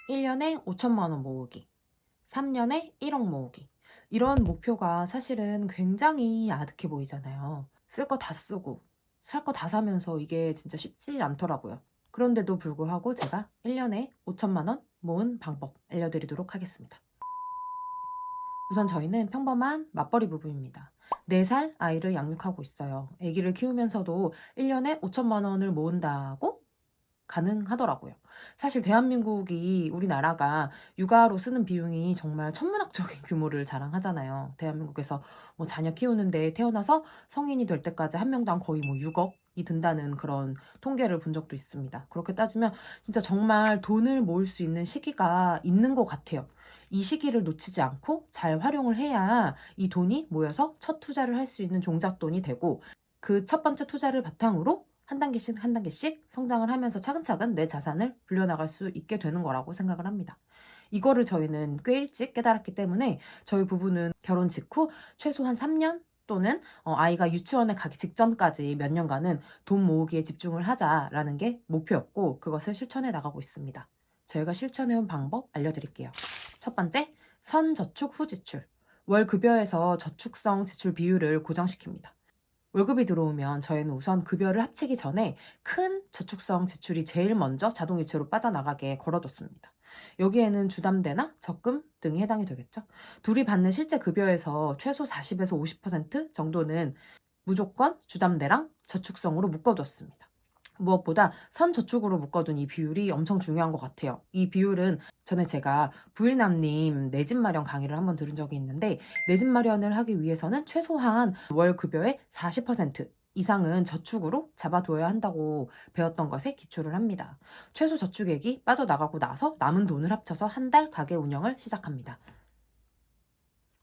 1년에 5천만 원 모으기, 3년에 1억 모으기. 이런 목표가 사실은 굉장히 아득해 보이잖아요. 쓸 거 다 쓰고, 살 거 다 사면서 이게 진짜 쉽지 않더라고요. 그런데도 불구하고 제가 1년에 5천만 원 모은 방법 알려드리도록 하겠습니다. 우선 저희는 평범한 맞벌이 부부입니다. 4살 아이를 양육하고 있어요. 아기를 키우면서도 1년에 5천만 원을 모은다고 가능하더라고요. 사실 대한민국이 우리나라가 육아로 쓰는 비용이 정말 천문학적인 규모를 자랑하잖아요. 대한민국에서 뭐 자녀 키우는데 태어나서 성인이 될 때까지 한 명당 거의 뭐 6억이 든다는 그런 통계를 본 적도 있습니다. 그렇게 따지면 진짜 정말 돈을 모을 수 있는 시기가 있는 것 같아요. 이 시기를 놓치지 않고 잘 활용을 해야 이 돈이 모여서 첫 투자를 할 수 있는 종잣돈이 되고, 그 첫 번째 투자를 바탕으로 한 단계씩 한 단계씩 성장을 하면서 차근차근 내 자산을 불려나갈 수 있게 되는 거라고 생각을 합니다. 이거를 저희는 꽤 일찍 깨달았기 때문에 저희 부부는 결혼 직후 최소한 3년 또는 아이가 유치원에 가기 직전까지 몇 년간은 돈 모으기에 집중을 하자라는 게 목표였고, 그것을 실천해 나가고 있습니다. 저희가 실천해온 방법 알려드릴게요. 첫 번째, 선저축 후지출. 월 급여에서 저축성 지출 비율을 고정시킵니다. 월급이 들어오면 저희는 우선 급여를 합치기 전에 큰 저축성 지출이 제일 먼저 자동이체로 빠져나가게 걸어뒀습니다. 여기에는 주담대나 적금 등이 해당이 되겠죠. 둘이 받는 실제 급여에서 최소 40에서 50% 정도는 무조건 주담대랑 저축성으로 묶어두었습니다. 무엇보다 선저축으로 묶어둔 이 비율이 엄청 중요한 것 같아요. 이 비율은 전에 제가 부일남님 내 집 마련 강의를 한번 들은 적이 있는데, 내 집 마련을 하기 위해서는 최소한 월 급여의 40% 이상은 저축으로 잡아둬야 한다고 배웠던 것에 기초를 합니다. 최소 저축액이 빠져나가고 나서 남은 돈을 합쳐서 한 달 가계 운영을 시작합니다.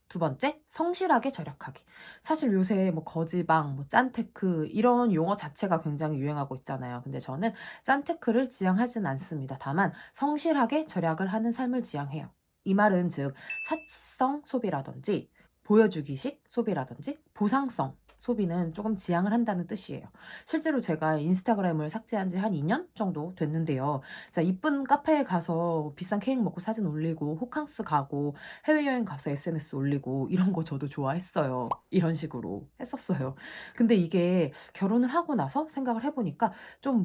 두 번째, 성실하게 절약하기. 사실 요새 뭐 거지방, 뭐 짠테크 이런 용어 자체가 굉장히 유행하고 있잖아요. 근데 저는 짠테크를 지향하진 않습니다. 다만 성실하게 절약을 하는 삶을 지향해요. 이 말은 즉 사치성 소비라든지 보여주기식 소비라든지 보상성 소비는 조금 지양을 한다는 뜻이에요. 실제로 제가 인스타그램을 삭제한 지 한 2년 정도 됐는데요. 자, 이쁜 카페에 가서 비싼 케이크 먹고 사진 올리고, 호캉스 가고, 해외여행 가서 SNS 올리고 이런 거 저도 좋아했어요. 이런 식으로 했었어요. 근데 이게 결혼을 하고 나서 생각을 해보니까 좀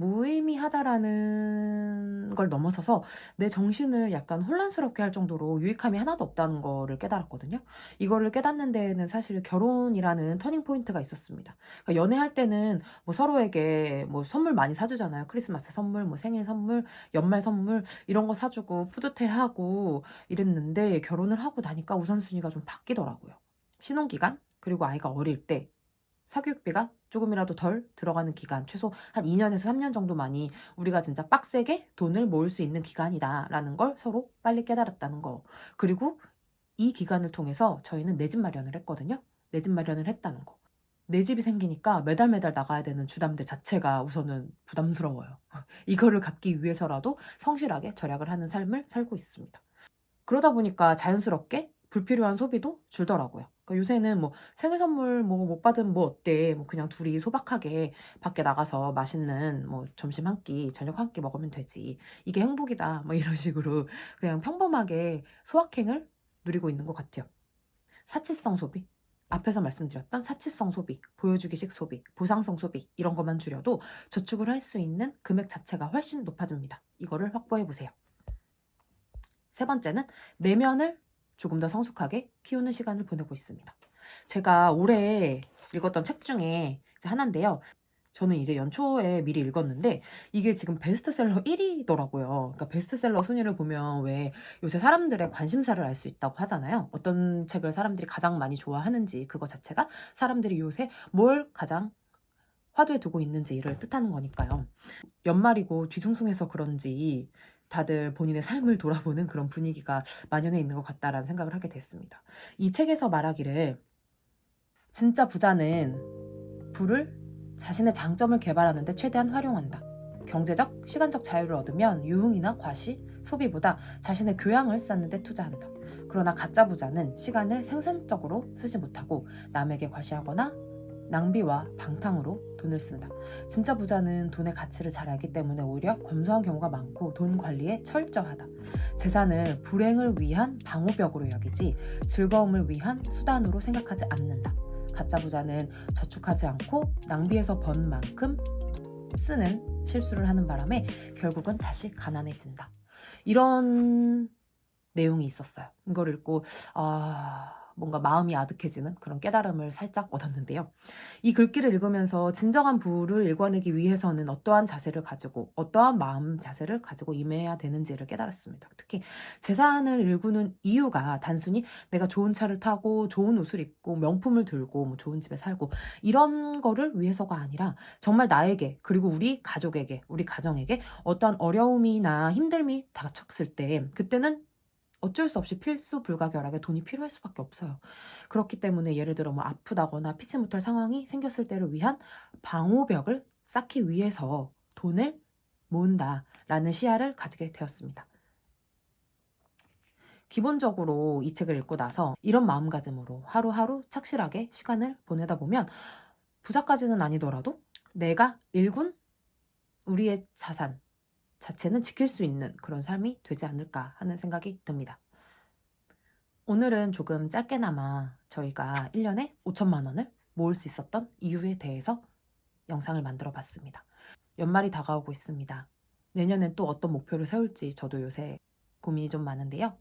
무의미하다라는 걸 넘어서서 내 정신을 약간 혼란스럽게 할 정도로 유익함이 하나도 없다는 거를 깨달았거든요. 이거를 깨닫는 데에는 사실 결혼이라는 터닝 포인트가 있었습니다. 그러니까 연애할 때는 뭐 서로에게 뭐 선물 많이 사주잖아요. 크리스마스 선물, 뭐 생일 선물, 연말 선물 이런 거 사주고 뿌듯해하고 이랬는데, 결혼을 하고 나니까 우선순위가 좀 바뀌더라고요. 신혼기간, 그리고 아이가 어릴 때 사교육비가 조금이라도 덜 들어가는 기간, 최소 한 2년에서 3년 정도만이 우리가 진짜 빡세게 돈을 모을 수 있는 기간이다라는 걸 서로 빨리 깨달았다는 거. 그리고 이 기간을 통해서 저희는 내 집 마련을 했거든요. 내 집 마련을 했다는 거. 내 집이 생기니까 매달 매달 나가야 되는 주담대 자체가 우선은 부담스러워요. 이거를 갚기 위해서라도 성실하게 절약을 하는 삶을 살고 있습니다. 그러다 보니까 자연스럽게 불필요한 소비도 줄더라고요. 그러니까 요새는 뭐 생일 선물 뭐 못 받으면 뭐 어때? 뭐 그냥 둘이 소박하게 밖에 나가서 맛있는 뭐 점심 한 끼, 저녁 한 끼 먹으면 되지. 이게 행복이다. 뭐 이런 식으로 그냥 평범하게 소확행을 누리고 있는 것 같아요. 사치성 소비. 앞에서 말씀드렸던 사치성 소비, 보여주기식 소비, 보상성 소비 이런 것만 줄여도 저축을 할 수 있는 금액 자체가 훨씬 높아집니다. 이거를 확보해 보세요. 세 번째는 내면을 조금 더 성숙하게 키우는 시간을 보내고 있습니다. 제가 올해 읽었던 책 중에 이제 하나인데요. 저는 이제 연초에 미리 읽었는데 이게 지금 베스트셀러 1위더라고요. 그러니까 베스트셀러 순위를 보면 왜 요새 사람들의 관심사를 알 수 있다고 하잖아요. 어떤 책을 사람들이 가장 많이 좋아하는지, 그거 자체가 사람들이 요새 뭘 가장 화두에 두고 있는지를 뜻하는 거니까요. 연말이고 뒤숭숭해서 그런지 다들 본인의 삶을 돌아보는 그런 분위기가 만연해 있는 것 같다라는 생각을 하게 됐습니다. 이 책에서 말하기를, 진짜 부자는 부를 자신의 장점을 개발하는 데 최대한 활용한다. 경제적, 시간적 자유를 얻으면 유흥이나 과시, 소비보다 자신의 교양을 쌓는 데 투자한다. 그러나 가짜 부자는 시간을 생산적으로 쓰지 못하고 남에게 과시하거나 낭비와 방탕으로 돈을 쓴다. 진짜 부자는 돈의 가치를 잘 알기 때문에 오히려 검소한 경우가 많고 돈 관리에 철저하다. 재산을 불행을 위한 방호벽으로 여기지 즐거움을 위한 수단으로 생각하지 않는다. 가짜 부자는 저축하지 않고 낭비해서 번 만큼 쓰는 실수를 하는 바람에 결국은 다시 가난해진다. 이런 내용이 있었어요. 이걸 읽고 뭔가 마음이 아득해지는 그런 깨달음을 살짝 얻었는데요. 이 글귀를 읽으면서 진정한 부를 일궈내기 위해서는 어떠한 자세를 가지고 어떠한 마음 자세를 가지고 임해야 되는지를 깨달았습니다. 특히 재산을 일구는 이유가 단순히 내가 좋은 차를 타고 좋은 옷을 입고 명품을 들고 뭐 좋은 집에 살고 이런 거를 위해서가 아니라 정말 나에게 그리고 우리 가족에게 우리 가정에게 어떠한 어려움이나 힘듦이 닥쳤을 때 그때는 어쩔 수 없이 필수 불가결하게 돈이 필요할 수밖에 없어요. 그렇기 때문에 예를 들어 뭐 아프다거나 피치 못할 상황이 생겼을 때를 위한 방호벽을 쌓기 위해서 돈을 모은다라는 시야를 가지게 되었습니다. 기본적으로 이 책을 읽고 나서 이런 마음가짐으로 하루하루 착실하게 시간을 보내다 보면 부자까지는 아니더라도 내가 일군 우리의 자산 자체는 지킬 수 있는 그런 삶이 되지 않을까 하는 생각이 듭니다. 오늘은 조금 짧게나마 저희가 1년에 5천만 원을 모을 수 있었던 이유에 대해서 영상을 만들어 봤습니다. 연말이 다가오고 있습니다. 내년엔 또 어떤 목표를 세울지 저도 요새 고민이 좀 많은데요.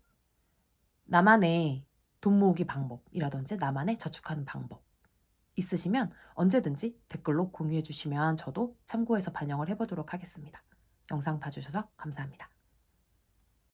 나만의 돈 모으기 방법이라든지 나만의 저축하는 방법 있으시면 언제든지 댓글로 공유해 주시면 저도 참고해서 반영을 해보도록 하겠습니다. 영상 봐주셔서 감사합니다.